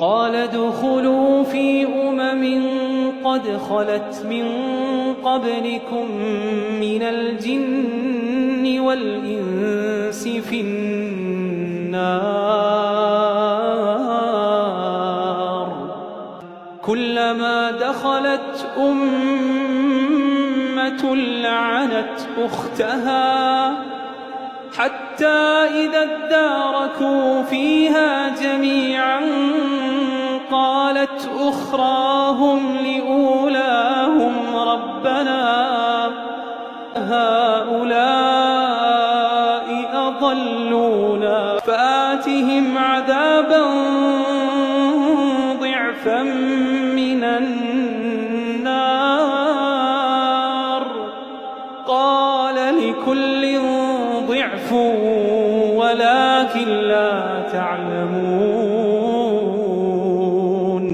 قال ادخلوا في قد خلت من قبلكم من الجن والإنس في النار كلما دخلت أمة لعنت أختها حتى إذا اداركوا فيها جميعا قالت أخراهم لأولاهم ربنا هؤلاء أضلونا فآتهم